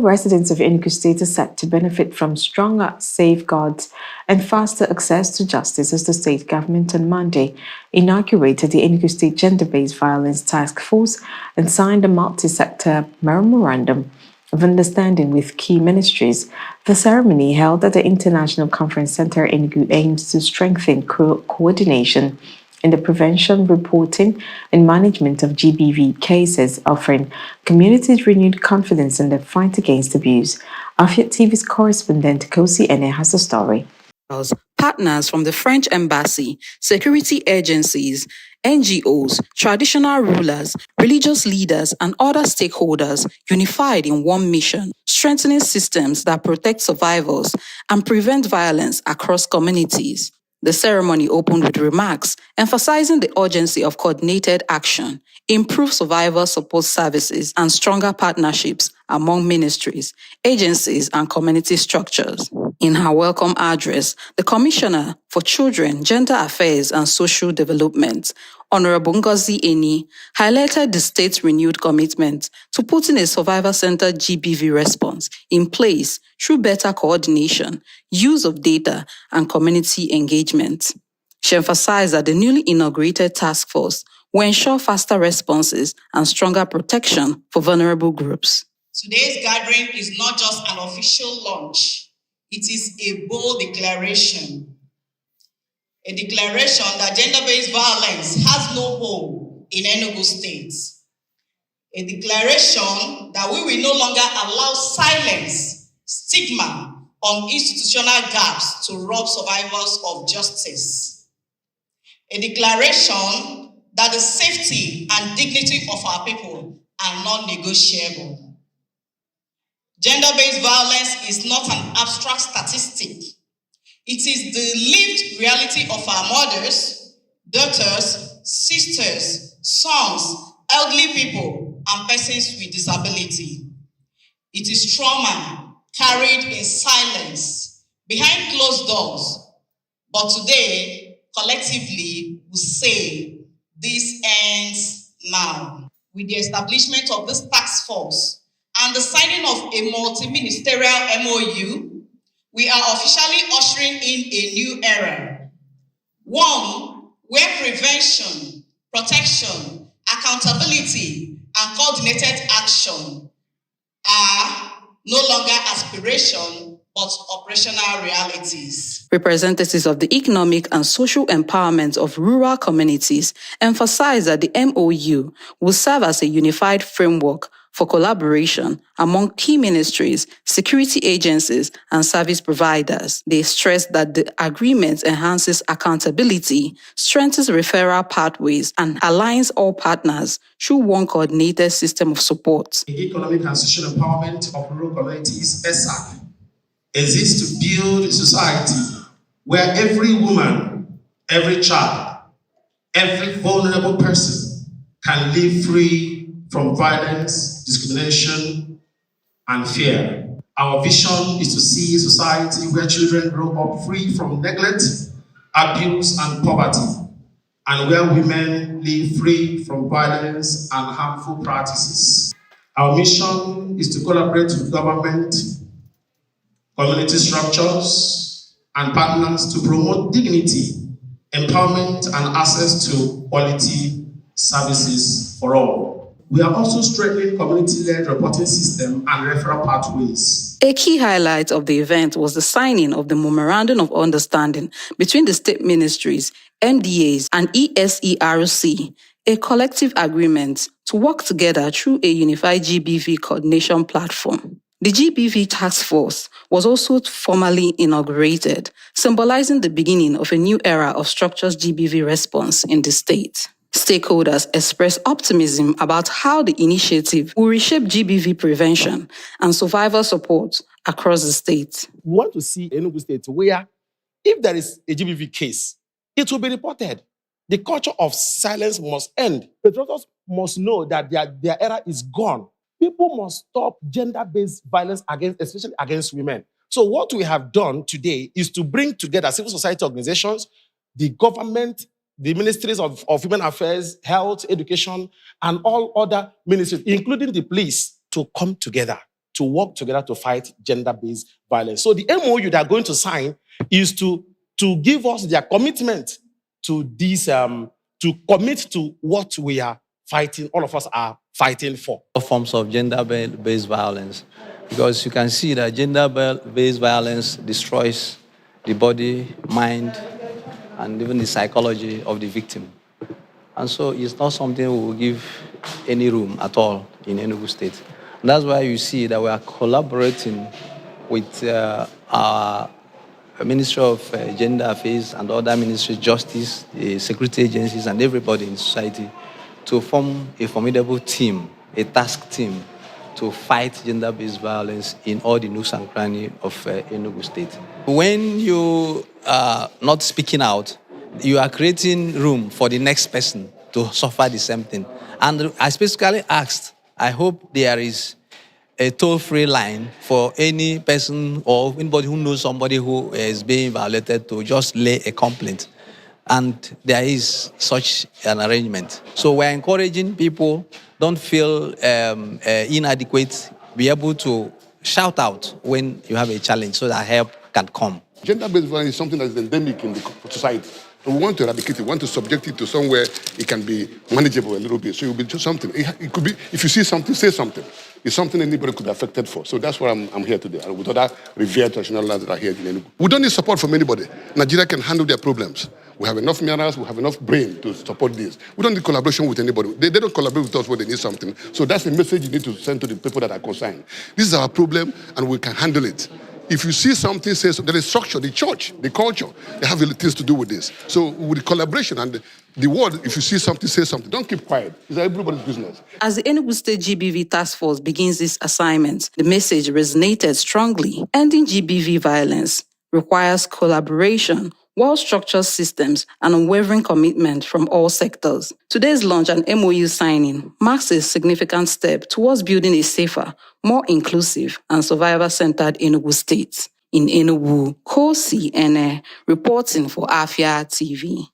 Residents of Enugu State are set to benefit from stronger safeguards and faster access to justice as the state government on Monday inaugurated the Enugu State Gender-Based Violence Task Force and signed a multi-sector Memorandum of Understanding with key ministries. The ceremony, held at the International Conference Center Enugu, aims to strengthen coordination in the prevention, reporting, and management of GBV cases, offering communities renewed confidence in the fight against abuse. Afia TV's correspondent Kosi has the story. Partners from the French Embassy, security agencies, NGOs, traditional rulers, religious leaders, and other stakeholders unified in one mission: strengthening systems that protect survivors and prevent violence across communities. The ceremony opened with remarks emphasizing the urgency of coordinated action, improved survivor support services, and stronger partnerships among ministries, agencies, and community structures. In her welcome address, the Commissioner for Children, Gender Affairs, and Social Development, Honorable Ngozi Eni, highlighted the state's renewed commitment to putting a survivor-centered GBV response in place through better coordination, use of data, and community engagement. She emphasized that the newly inaugurated task force will ensure faster responses and stronger protection for vulnerable groups. Today's gathering is not just an official launch. It is a bold declaration. A declaration that gender-based violence has no home in Enugu State. A declaration that we will no longer allow silence, stigma, or institutional gaps to rob survivors of justice. A declaration that the safety and dignity of our people are non-negotiable. Gender-based violence is not an abstract statistic. It is the lived reality of our mothers, daughters, sisters, sons, elderly people, and persons with disability. It is trauma carried in silence, behind closed doors. But today, collectively, we say this ends now. With the establishment of this task force and the signing of a multi-ministerial MOU, we are officially ushering in a new era. One where prevention, protection, accountability, and coordinated action are no longer aspiration, but operational realities. Representatives of the economic and social empowerment of rural communities emphasize that the MOU will serve as a unified framework for collaboration among key ministries, security agencies, and service providers. They stress that the agreement enhances accountability, strengthens referral pathways, and aligns all partners through one coordinated system of support. The Economic and Social Empowerment of Rural Communities, ESAC, exists to build a society where every woman, every child, every vulnerable person can live free from violence, discrimination, and fear. Our vision is to see a society where children grow up free from neglect, abuse, and poverty, and where women live free from violence and harmful practices. Our mission is to collaborate with government, community structures, and partners to promote dignity, empowerment, and access to quality services for all. We are also strengthening community-led reporting system and referral pathways. A key highlight of the event was the signing of the Memorandum of Understanding between the state ministries, MDAs, and ESERC, a collective agreement to work together through a unified GBV coordination platform. The GBV Task Force was also formally inaugurated, symbolizing the beginning of a new era of structured GBV response in the state. Stakeholders expressed optimism about how the initiative will reshape GBV prevention and survivor support across the state. We want to see Enugu State where, if there is a GBV case, it will be reported. The culture of silence must end. Patriots must know that their era is gone. People must stop gender-based violence especially against women. So what we have done today is to bring together civil society organizations, the government, the ministries of Human Affairs, Health, Education, and all other ministries, including the police, to come together to work together to fight gender-based violence. So the MOU they are going to sign is to give us their commitment to this, to commit to what we are fighting, all of us are fighting for. Forms of gender-based violence, because you can see that gender-based violence destroys the body, mind, and even the psychology of the victim. And so it's not something we will give any room at all in Enugu State. And that's why you see that we are collaborating with our Ministry of Gender Affairs and other ministries, justice, the security agencies, and everybody in society to form a formidable team, a task team, to fight gender-based violence in all the nooks and crannies of Enugu State. When you are not speaking out, you are creating room for the next person to suffer the same thing. And I specifically asked, I hope there is a toll-free line for any person or anybody who knows somebody who is being violated to just lay a complaint. And there is such an arrangement. So we're encouraging people, don't feel inadequate, be able to shout out when you have a challenge so that help can come. Gender-based violence is something that is endemic in the society. And we want to eradicate it, we want to subject it to somewhere it can be manageable a little bit. So it will be just something. It could be, if you see something, say something. It's something anybody could be affected for. So that's why I'm here today, and with other revered traditional lands that are here in Enugu. We don't need support from anybody. Nigeria can handle their problems. We have enough minerals, we have enough brain to support this. We don't need collaboration with anybody. They don't collaborate with us when they need something. So that's the message you need to send to the people that are concerned. This is our problem, and we can handle it. If you see something, say something, there is structure, the church, the culture, they have things to do with this. So with the collaboration and the word, if you see something, say something. Don't keep quiet. It's everybody's business. As the Enugu State Gbv Taskforce begins this assignment, the message resonated strongly. Ending Gbv violence requires collaboration, well-structured systems, and unwavering commitment from all sectors. Today's launch and MOU signing marks a significant step towards building a safer, more inclusive, and survivor-centered Enugu State. In Enugu, Kosi reporting for Afia TV.